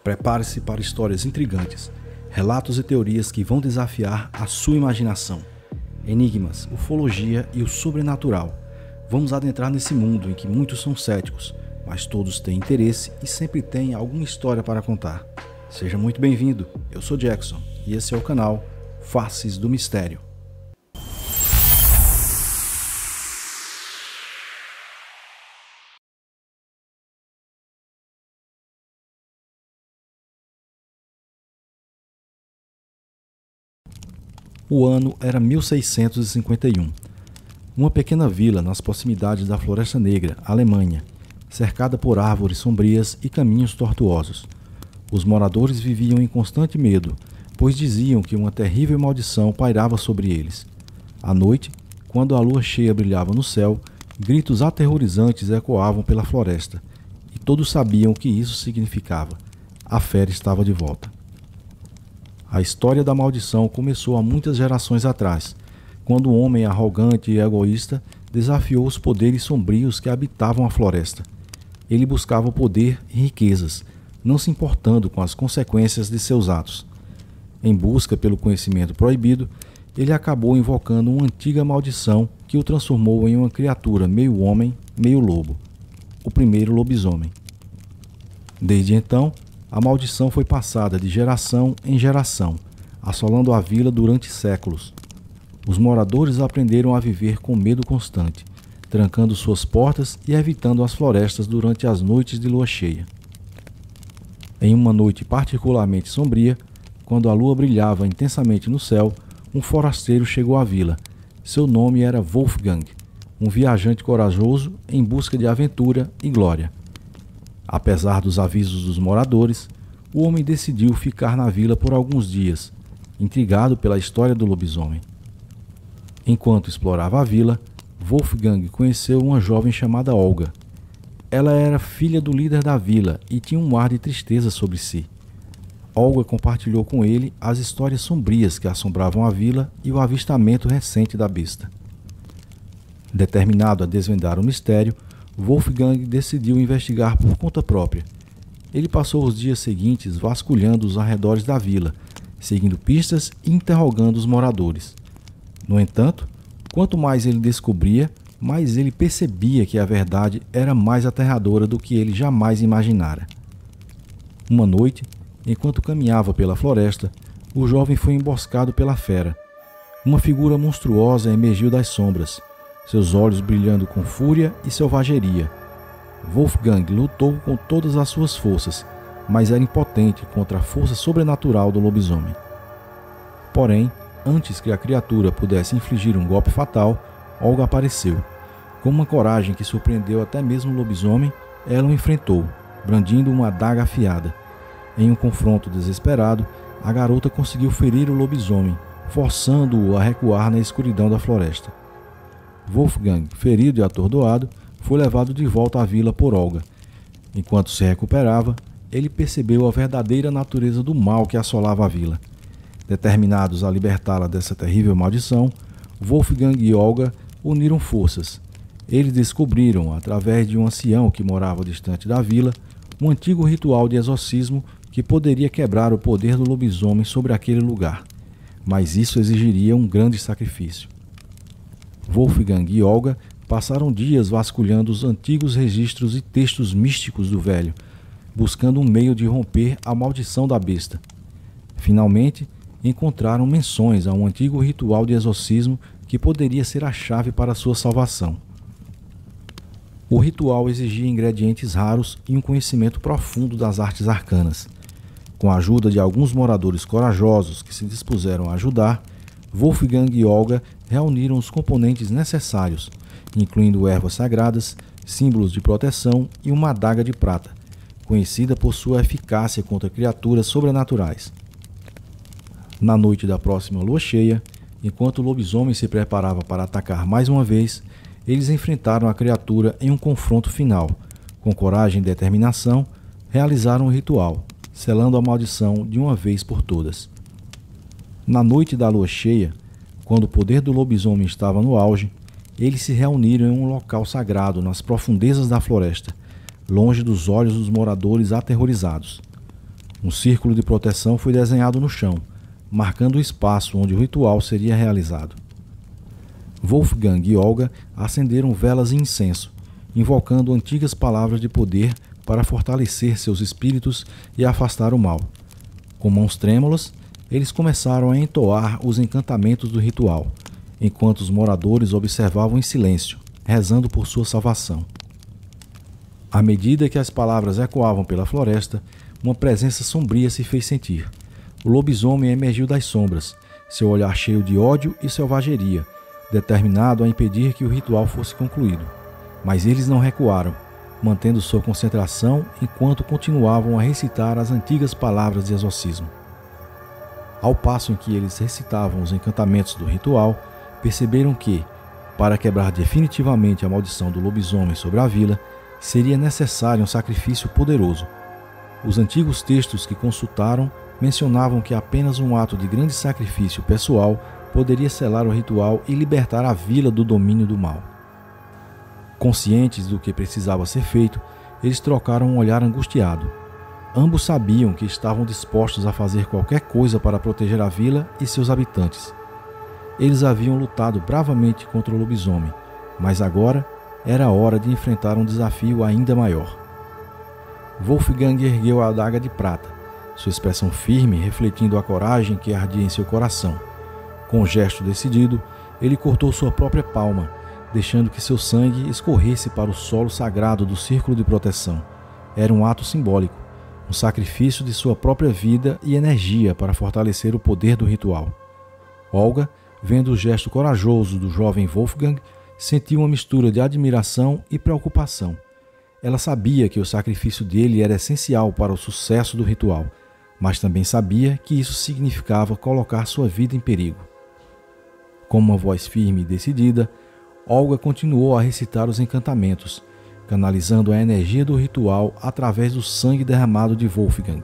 Prepare-se para histórias intrigantes, relatos e teorias que vão desafiar a sua imaginação. Enigmas, ufologia e o sobrenatural. Vamos adentrar nesse mundo em que muitos são céticos, mas todos têm interesse e sempre têm alguma história para contar. Seja muito bem-vindo, eu sou Jackson e esse é o canal Faces do Mistério. O ano era 1651. Uma pequena vila nas proximidades da Floresta Negra, Alemanha, cercada por árvores sombrias e caminhos tortuosos. Os moradores viviam em constante medo, pois diziam que uma terrível maldição pairava sobre eles. À noite, quando a lua cheia brilhava no céu, gritos aterrorizantes ecoavam pela floresta, e todos sabiam o que isso significava. A fera estava de volta. A história da maldição começou há muitas gerações atrás, quando um homem arrogante e egoísta desafiou os poderes sombrios que habitavam a floresta. Ele buscava poder e riquezas, não se importando com as consequências de seus atos. Em busca pelo conhecimento proibido, ele acabou invocando uma antiga maldição que o transformou em uma criatura meio homem, meio lobo, o primeiro lobisomem. Desde então, a maldição foi passada de geração em geração, assolando a vila durante séculos. Os moradores aprenderam a viver com medo constante, trancando suas portas e evitando as florestas durante as noites de lua cheia. Em uma noite particularmente sombria, quando a lua brilhava intensamente no céu, um forasteiro chegou à vila. Seu nome era Wolfgang, um viajante corajoso em busca de aventura e glória. Apesar dos avisos dos moradores, o homem decidiu ficar na vila por alguns dias, intrigado pela história do lobisomem. Enquanto explorava a vila, Wolfgang conheceu uma jovem chamada Olga. Ela era filha do líder da vila e tinha um ar de tristeza sobre si. Olga compartilhou com ele as histórias sombrias que assombravam a vila e o avistamento recente da besta. Determinado a desvendar o mistério, Wolfgang decidiu investigar por conta própria. Ele passou os dias seguintes vasculhando os arredores da vila, seguindo pistas e interrogando os moradores. No entanto, quanto mais ele descobria, mais ele percebia que a verdade era mais aterradora do que ele jamais imaginara. Uma noite, enquanto caminhava pela floresta, o jovem foi emboscado pela fera. Uma figura monstruosa emergiu das sombras, seus olhos brilhando com fúria e selvageria. Wolfgang lutou com todas as suas forças, mas era impotente contra a força sobrenatural do lobisomem. Porém, antes que a criatura pudesse infligir um golpe fatal, Olga apareceu. Com uma coragem que surpreendeu até mesmo o lobisomem, ela o enfrentou, brandindo uma adaga afiada. Em um confronto desesperado, a garota conseguiu ferir o lobisomem, forçando-o a recuar na escuridão da floresta. Wolfgang, ferido e atordoado, foi levado de volta à vila por Olga. Enquanto se recuperava, ele percebeu a verdadeira natureza do mal que assolava a vila. Determinados a libertá-la dessa terrível maldição, Wolfgang e Olga uniram forças. Eles descobriram, através de um ancião que morava distante da vila, um antigo ritual de exorcismo que poderia quebrar o poder do lobisomem sobre aquele lugar. Mas isso exigiria um grande sacrifício. Wolfgang e Olga passaram dias vasculhando os antigos registros e textos místicos do velho, buscando um meio de romper a maldição da besta. Finalmente, encontraram menções a um antigo ritual de exorcismo que poderia ser a chave para sua salvação. O ritual exigia ingredientes raros e um conhecimento profundo das artes arcanas. Com a ajuda de alguns moradores corajosos que se dispuseram a ajudar, Wolfgang e Olga reuniram os componentes necessários, incluindo ervas sagradas, símbolos de proteção e uma adaga de prata, conhecida por sua eficácia contra criaturas sobrenaturais. Na noite da próxima lua cheia, enquanto o lobisomem se preparava para atacar mais uma vez, eles enfrentaram a criatura em um confronto final. Com coragem e determinação, realizaram o ritual, selando a maldição de uma vez por todas. Na noite da lua cheia, quando o poder do lobisomem estava no auge, eles se reuniram em um local sagrado nas profundezas da floresta, longe dos olhos dos moradores aterrorizados. Um círculo de proteção foi desenhado no chão, marcando o espaço onde o ritual seria realizado. Wolfgang e Olga acenderam velas e incenso, invocando antigas palavras de poder para fortalecer seus espíritos e afastar o mal. Com mãos trêmulas, eles começaram a entoar os encantamentos do ritual, enquanto os moradores observavam em silêncio, rezando por sua salvação. À medida que as palavras ecoavam pela floresta, uma presença sombria se fez sentir. O lobisomem emergiu das sombras, seu olhar cheio de ódio e selvageria, determinado a impedir que o ritual fosse concluído. Mas eles não recuaram, mantendo sua concentração enquanto continuavam a recitar as antigas palavras de exorcismo. Ao passo em que eles recitavam os encantamentos do ritual, perceberam que, para quebrar definitivamente a maldição do lobisomem sobre a vila, seria necessário um sacrifício poderoso. Os antigos textos que consultaram mencionavam que apenas um ato de grande sacrifício pessoal poderia selar o ritual e libertar a vila do domínio do mal. Conscientes do que precisava ser feito, eles trocaram um olhar angustiado. Ambos sabiam que estavam dispostos a fazer qualquer coisa para proteger a vila e seus habitantes. Eles haviam lutado bravamente contra o lobisomem, mas agora era a hora de enfrentar um desafio ainda maior. Wolfgang ergueu a adaga de prata, sua expressão firme refletindo a coragem que ardia em seu coração. Com um gesto decidido, ele cortou sua própria palma, deixando que seu sangue escorresse para o solo sagrado do círculo de proteção. Era um ato simbólico, um sacrifício de sua própria vida e energia para fortalecer o poder do ritual. Olga, vendo o gesto corajoso do jovem Wolfgang, sentiu uma mistura de admiração e preocupação. Ela sabia que o sacrifício dele era essencial para o sucesso do ritual, mas também sabia que isso significava colocar sua vida em perigo. Com uma voz firme e decidida, Olga continuou a recitar os encantamentos, canalizando a energia do ritual através do sangue derramado de Wolfgang.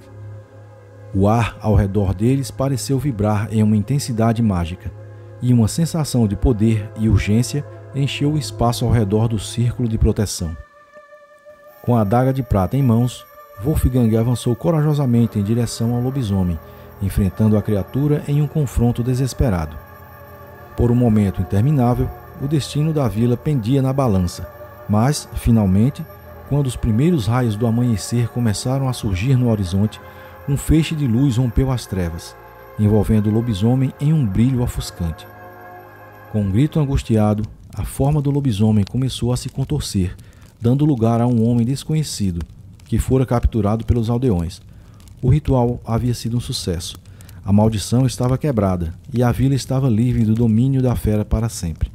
O ar ao redor deles pareceu vibrar em uma intensidade mágica, e uma sensação de poder e urgência encheu o espaço ao redor do círculo de proteção. Com a adaga de prata em mãos, Wolfgang avançou corajosamente em direção ao lobisomem, enfrentando a criatura em um confronto desesperado. Por um momento interminável, o destino da vila pendia na balança, mas, finalmente, quando os primeiros raios do amanhecer começaram a surgir no horizonte, um feixe de luz rompeu as trevas, envolvendo o lobisomem em um brilho ofuscante. Com um grito angustiado, a forma do lobisomem começou a se contorcer, dando lugar a um homem desconhecido, que fora capturado pelos aldeões. O ritual havia sido um sucesso. A maldição estava quebrada e a vila estava livre do domínio da fera para sempre.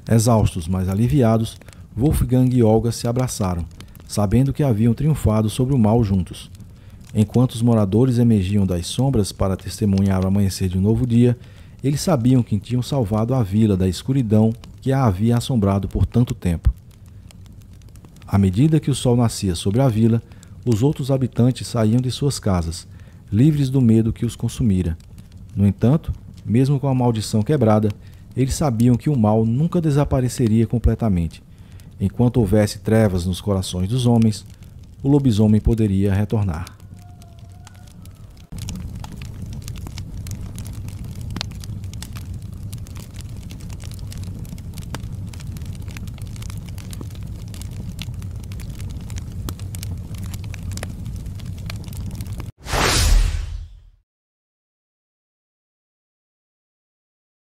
Exaustos, mas aliviados, Wolfgang e Olga se abraçaram, sabendo que haviam triunfado sobre o mal juntos. Enquanto os moradores emergiam das sombras para testemunhar o amanhecer de um novo dia, eles sabiam que tinham salvado a vila da escuridão que a havia assombrado por tanto tempo. À medida que o sol nascia sobre a vila, os outros habitantes saíam de suas casas, livres do medo que os consumira. No entanto, mesmo com a maldição quebrada, eles sabiam que o mal nunca desapareceria completamente. Enquanto houvesse trevas nos corações dos homens, o lobisomem poderia retornar.